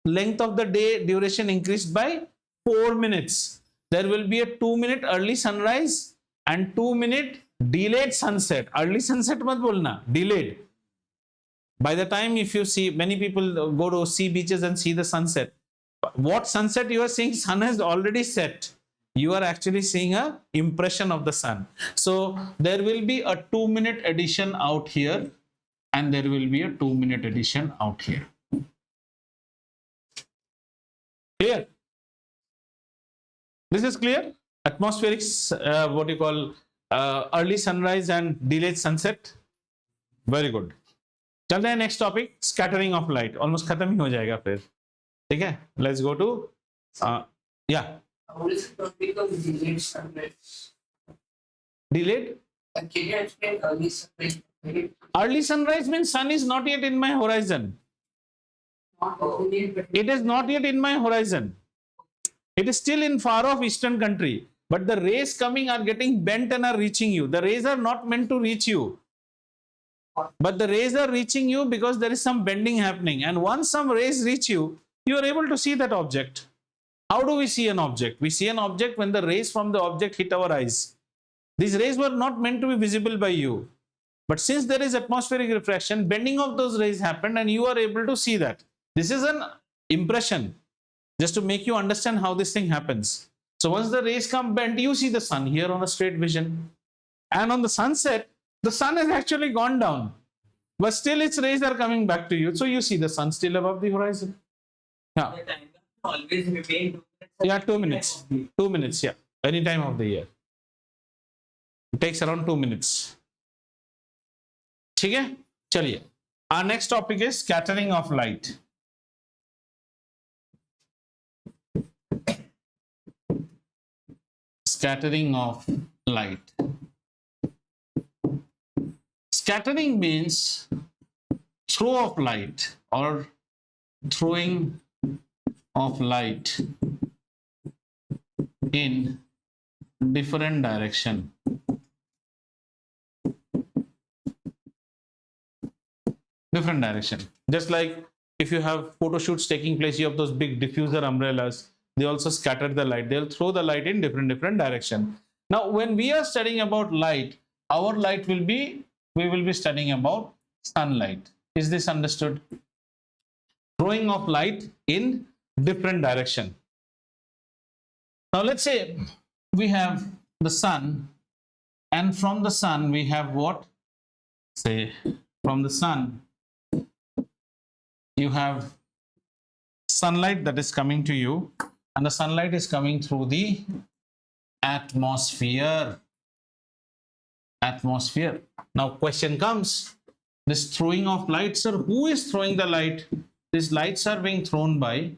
length of the day duration increased by 4 minutes? There will be a 2-minute early sunrise and 2-minute delayed sunset. Early sunset mat bolna, delayed. By the time if you see, many people go to sea beaches and see the sunset. What sunset you are seeing? Sun has already set. You are actually seeing a impression of the sun. So there will be a 2-minute addition out here and there will be a 2-minute addition out here. Clear? This is clear? Atmospheric, what you call early sunrise and delayed sunset. Very good. चलते हैं next topic, scattering of light. Almost खत्म ही हो जाएगा फिर. ठीक है? Let's go to yeah. How does it become delayed sunrise? Delayed? Can you explain early sunrise? Early sunrise means sun is not yet in my horizon. Not early, but It is not yet in my horizon. It is still in far off eastern country, but the rays coming are getting bent and are reaching you. The rays are not meant to reach you, but the rays are reaching you because there is some bending happening. And once some rays reach you, you are able to see that object. How do we see an object? We see an object when the rays from the object hit our eyes. These rays were not meant to be visible by you. But since there is atmospheric refraction, bending of those rays happened and you are able to see that. This is an impression, just to make you understand how this thing happens. So once the rays come bent, you see the sun here on a straight vision. And on the sunset, the sun has actually gone down, but still its rays are coming back to you. So you see the sun still above the horizon. Yeah. The time always remain 2 minutes. Yeah, 2 minutes. 2 minutes, yeah. Any time of the year. It takes around 2 minutes. ठीक है? चलिए. Our next topic is scattering of light. Scattering of light. Scattering means throw of light or throwing of light in different direction. Different direction. Just like if you have photo shoots taking place, you have those big diffuser umbrellas. They also scatter the light. They'll throw the light in different direction. Now, when we are studying about light, our light will be, we will be studying about sunlight. Is this understood? Throwing of light in different direction. Now, let's say we have the sun, and from the sun we have what? Say, from the sun, you have sunlight that is coming to you, and the sunlight is coming through the atmosphere. Atmosphere. Now, question comes, this throwing of light, sir, who is throwing the light? These lights are being thrown by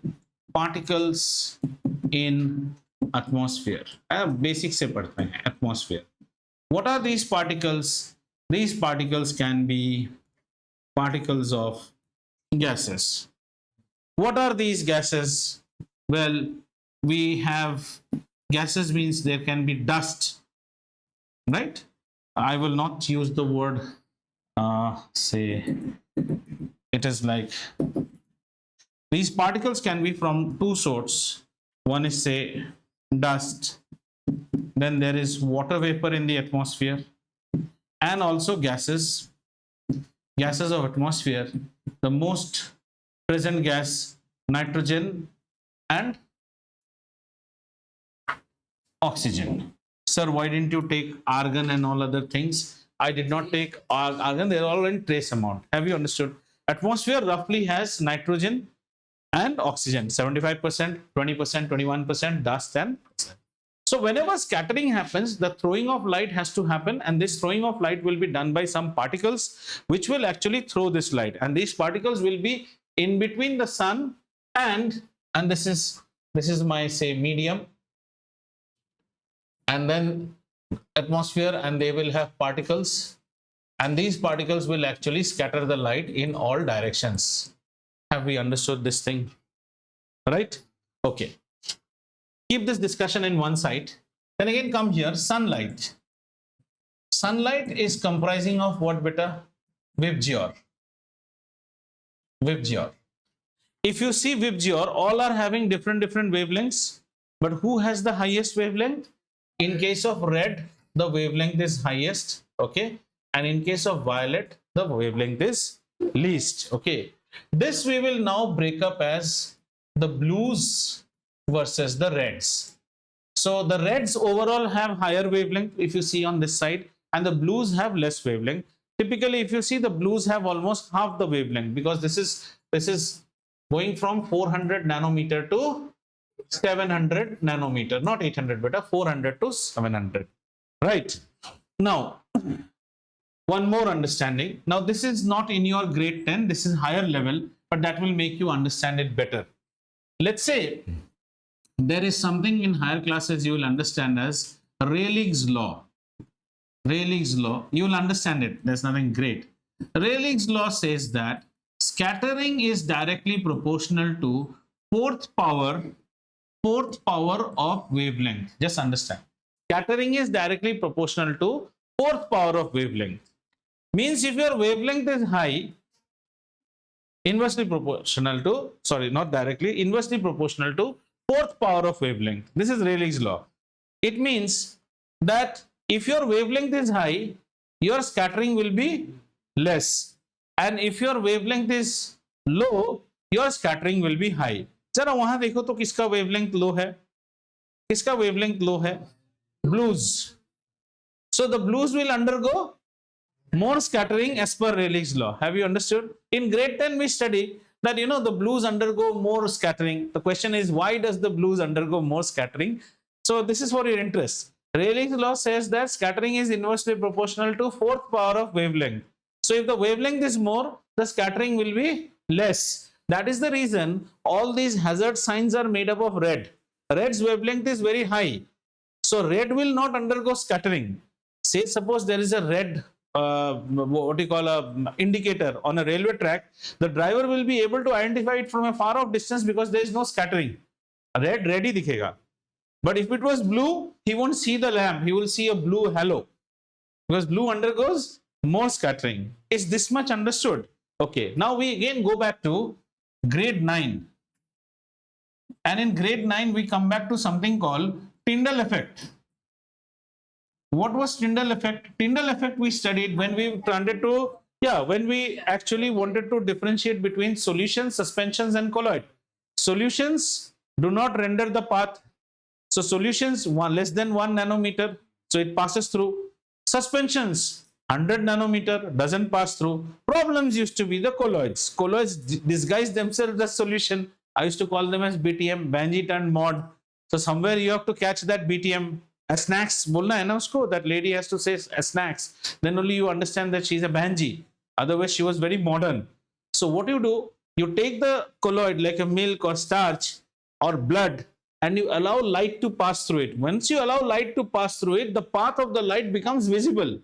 particles in atmosphere. Basic se padhte hain, atmosphere. What are these particles? These particles can be particles of gases. What are these gases? Well, we have gases means there can be dust, right? I will not use the word say, it is like, these particles can be from two sorts. One is, say, dust, then there is water vapor in the atmosphere, and also gases of atmosphere. The most present gas, nitrogen and oxygen. Sir, why didn't you take argon and all other things? I did not take argon. They're all in trace amount. Have you understood? Atmosphere roughly has nitrogen and oxygen, 75%, 20%, 21%, dust and oxygen. So whenever scattering happens, the throwing of light has to happen, and this throwing of light will be done by some particles which will actually throw this light, and these particles will be in between the sun and this is my, say, medium, and then atmosphere, and they will have particles, and these particles will actually scatter the light in all directions. Have we understood this thing? Right? Okay. Keep this discussion in one side. Then again come here, sunlight. Sunlight is comprising of what, beta? VIBGYOR. VIBGYOR. If you see VIBGYOR, all are having different wavelengths, but who has the highest wavelength? In case of red, the wavelength is highest, okay? And in case of violet, the wavelength is least, okay? This we will now break up as the blues versus the reds. So the reds overall have higher wavelength, if you see on this side, and the blues have less wavelength. Typically, if you see, the blues have almost half the wavelength, because this is going from 400 nanometer to 700 nanometer, not 800 beta, 400 to 700, right? Now, one more understanding. Now, this is not in your grade 10, this is higher level, but that will make you understand it better. Let's say there is something in higher classes you will understand as Rayleigh's law. Rayleigh's law, you will understand it, there's nothing great. Rayleigh's law says that scattering is directly proportional to fourth power fourth power of wavelength. Just understand. Scattering is directly proportional to fourth power of wavelength. Means if your wavelength is high, inversely proportional to, sorry, not directly, inversely proportional to fourth power of wavelength. This is Rayleigh's law. It means that if your wavelength is high, your scattering will be less. And if your wavelength is low, your scattering will be high. जरा वहां देखो तो किसका wavelength low है, किसका wavelength low है? Blues. So the blues will undergo more scattering as per Rayleigh's law. Have you understood? In grade 10 we study that the blues undergo more scattering. The question is, why does the blues undergo more scattering? So this is for your interest. Rayleigh's law says that scattering is inversely proportional to fourth power of wavelength. So if the wavelength is more, the scattering will be less. That is the reason all these hazard signs are made up of red. Red's wavelength is very high. So red will not undergo scattering. Say suppose there is a red what you call a indicator on a railway track, the driver will be able to identify it from a far off distance because there is no scattering. Red ready dikhega. But if it was blue, he won't see the lamp, he will see a blue halo because blue undergoes more scattering. Is this much understood? Okay, now we again go back to grade 9, and in grade 9 we come back to something called Tyndall effect. What was Tyndall effect? Tyndall effect we studied when we wanted to, when we actually wanted to differentiate between solutions, suspensions and colloid. Solutions do not render the path. So solutions less than 1 nanometer, so it passes through. Suspensions 100 nanometer doesn't pass through. Problems used to be the colloids. Colloids disguise themselves as solution. I used to call them as BTM, Banji turned mod. So somewhere you have to catch that BTM. Snacks bolna hai na usko, that lady has to say snacks, then only you understand that she's a Banji, otherwise she was very modern. So what you do, you take the colloid like a milk or starch or blood and you allow light to pass through it. Once you allow light to pass through it, the path of the light becomes visible.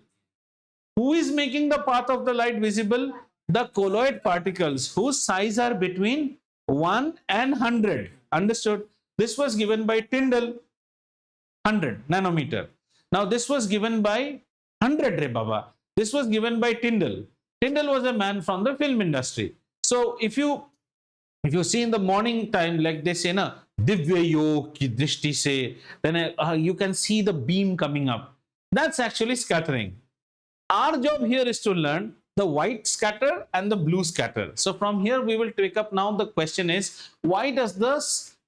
Who is making the path of the light visible? The colloid particles whose size are between 1 and 100. Understood? This was given by Tyndall, 100 nanometer. Now this was given by 100 re baba. This was given by Tyndall. Tyndall was a man from the film industry. So if you see in the morning time, like they say na, Divya Yog ki drishti se, then you can see the beam coming up. That's actually scattering. Our job here is to learn the white scatter and the blue scatter. So from here we will take up now the question is, why does the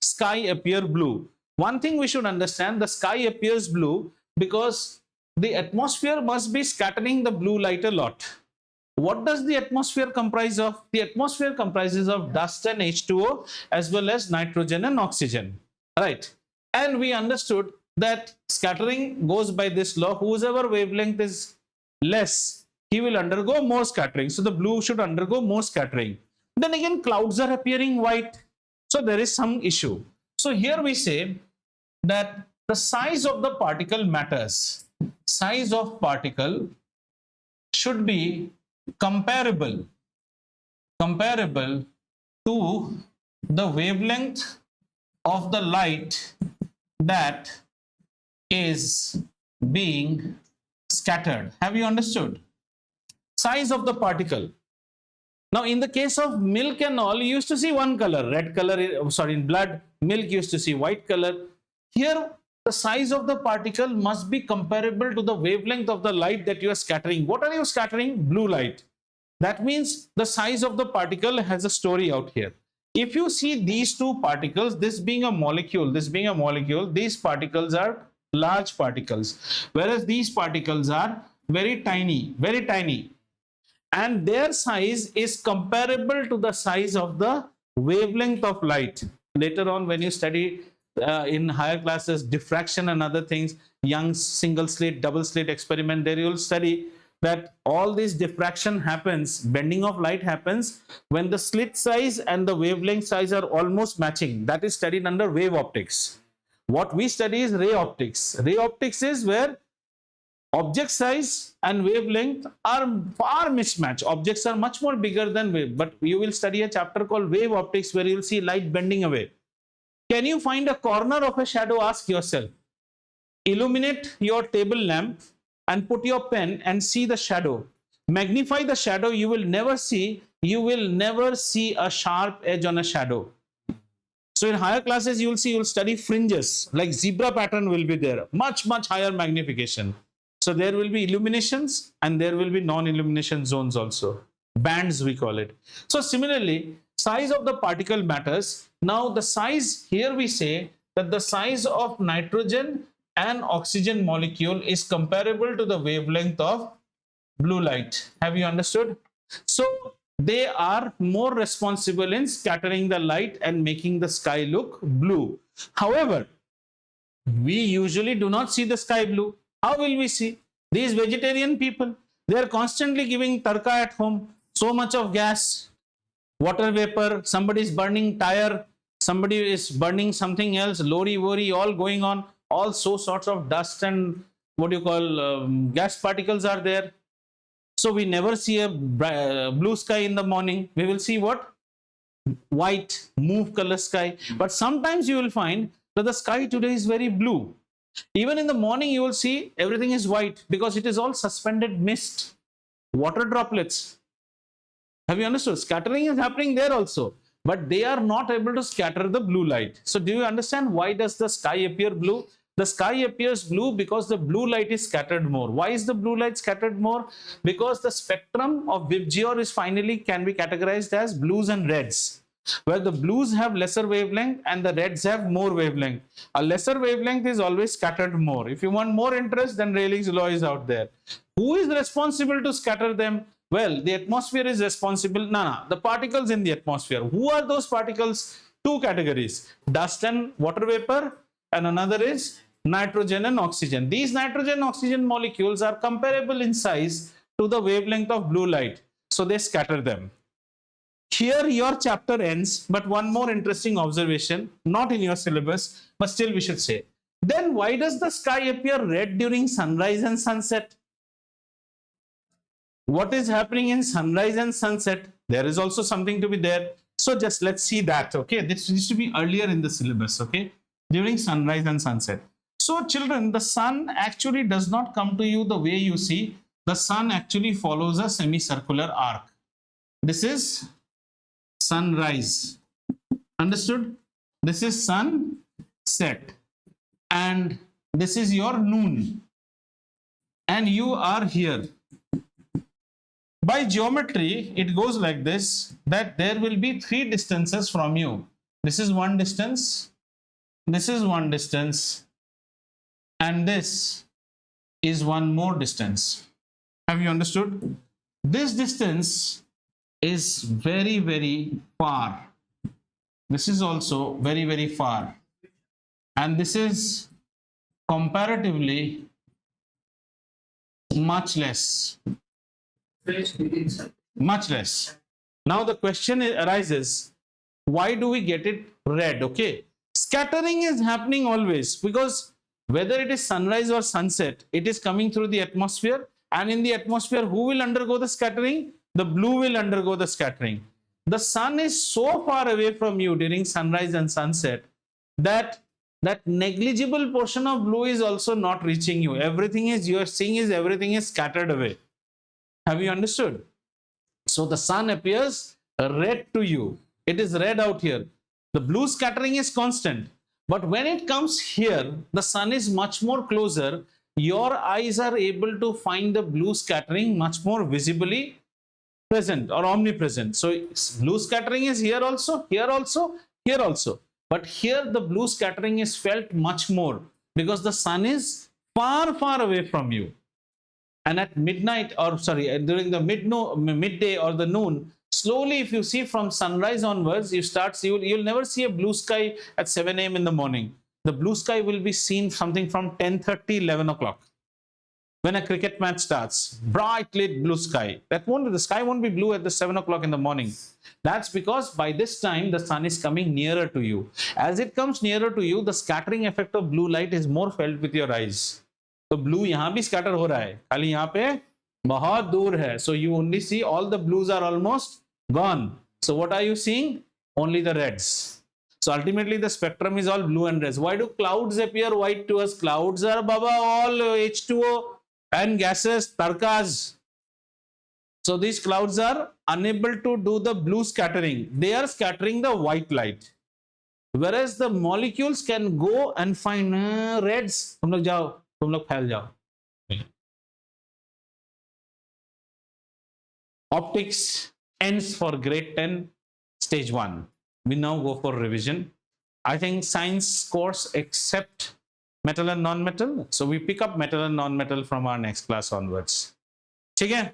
sky appear blue? One thing we should understand, the sky appears blue because the atmosphere must be scattering the blue light a lot. What does the atmosphere comprise of? The atmosphere comprises of dust and H2O as well as nitrogen and oxygen. Right? And we understood that scattering goes by this law. Whoever wavelength is less, he will undergo more scattering. So the blue should undergo more scattering. Then again, clouds are appearing white. So there is some issue. So here we say that the size of the particle matters. Size of particle should be comparable to the wavelength of the light that is being scattered. Have you understood? Size of the particle. Now, in the case of milk and all, you used to see one color, red color, in blood, milk used to see white color. Here, the size of the particle must be comparable to the wavelength of the light that you are scattering. What are you scattering? Blue light. That means the size of the particle has a story out here. If you see these two particles, this being a molecule, these particles are large particles, whereas these particles are very tiny, and their size is comparable to the size of the wavelength of light. Later on, when you study in higher classes diffraction and other things, Young's single slit, double slit experiment, there you will study that all this diffraction happens, bending of light happens when the slit size and the wavelength size are almost matching. That is studied under wave optics. What we study is ray optics. Ray optics is where object size and wavelength are far mismatched. Objects are much more bigger than wave, but you will study a chapter called wave optics where you will see light bending away. Can you find a corner of a shadow? Ask yourself. Illuminate your table lamp and put your pen and see the shadow. Magnify the shadow. You will never see a sharp edge on a shadow. So in higher classes, you will study fringes, like zebra pattern will be there, much higher magnification. So there will be illuminations and there will be non-illumination zones also. Bands we call it. So similarly, size of the particle matters. Now the size, here we say that the size of nitrogen and oxygen molecule is comparable to the wavelength of blue light. Have you understood? So they are more responsible in scattering the light and making the sky look blue. However, we usually do not see the sky blue. How will we see? These vegetarian people, they are constantly giving tarka at home. So much of gas, water vapor, somebody is burning tire, somebody is burning something else, lorry, worry, all going on. All sorts of dust and what you call gas particles are there. So we never see a blue sky in the morning. We will see what? White, mauve color sky. But sometimes you will find that the sky today is very blue. Even in the morning, you will see everything is white because it is all suspended mist, water droplets. Have you understood? Scattering is happening there also, but they are not able to scatter the blue light. So do you understand why does the sky appear blue? The sky appears blue because the blue light is scattered more. Why is the blue light scattered more? Because the spectrum of VIBGYOR is finally can be categorized as blues and reds, where the blues have lesser wavelength and the reds have more wavelength. A lesser wavelength is always scattered more. If you want more interest, then Rayleigh's law is out there. Who is responsible to scatter them? Well, the atmosphere is responsible. The particles in the atmosphere. Who are those particles? Two categories: dust and water vapor, and another is nitrogen and oxygen. These nitrogen and oxygen molecules are comparable in size to the wavelength of blue light, so they scatter them. Here your chapter ends, but one more interesting observation, not in your syllabus, but still we should say. Then why does the sky appear red during sunrise and sunset? What is happening in sunrise and sunset? There is also something to be there. So just let's see that, okay? This needs to be earlier in the syllabus, okay? During sunrise and sunset. So children, the sun actually does not come to you the way you see. The sun actually follows a semicircular arc. This is sunrise. Understood? This is sunset. And this is your noon. And you are here. By geometry, it goes like this, that there will be three distances from you. This is one distance, this is one distance, and this is one more distance. Have you understood? This distance is very, very far. This is also very, very far. And this is comparatively much less. Much less. Now the question arises, why do we get it red? Okay, scattering is happening always, because whether it is sunrise or sunset, it is coming through the atmosphere, and in the atmosphere, who will undergo the scattering? The blue will undergo the scattering. The sun is so far away from you during sunrise and sunset that that negligible portion of blue is also not reaching you. Everything is you are seeing is everything is scattered away. Have you understood? So the sun appears red to you. It is red out here. The blue scattering is constant. But when it comes here, the sun is much more closer. Your eyes are able to find the blue scattering much more visibly present or omnipresent. So blue scattering is here also, here also, here also. But here the blue scattering is felt much more because the sun is far, far away from you. And at midnight, or sorry, during the midday or the noon, slowly, if you see from sunrise onwards, you'll never see a blue sky at 7 a.m. in the morning. The blue sky will be seen something from 10:30, 11 o'clock. When a cricket match starts, bright lit blue sky. The sky won't be blue at the 7 o'clock in the morning. That's because by this time, the sun is coming nearer to you. As it comes nearer to you, the scattering effect of blue light is more felt with your eyes. तो blue यहाँ भी scatter हो रहा है, खाली यहाँ पे बहुत दूर है. So you only see all the blues are almost gone. So what are you seeing? Only the reds. So ultimately the spectrum is all blue and red. Why do clouds appear white to us? Clouds are baba all H2O and gases, tarkas. So these clouds are unable to do the blue scattering. They are scattering the white light. Whereas the molecules can go and find reds. तुम लोग जाओ, तुम लोग फैल जाओ. Optics ends for grade 10, stage 1. We now go for revision. I think science course except metal and non-metal. So we pick up metal and non-metal from our next class onwards. Okay?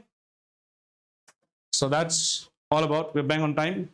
So that's all about. We're bang on time.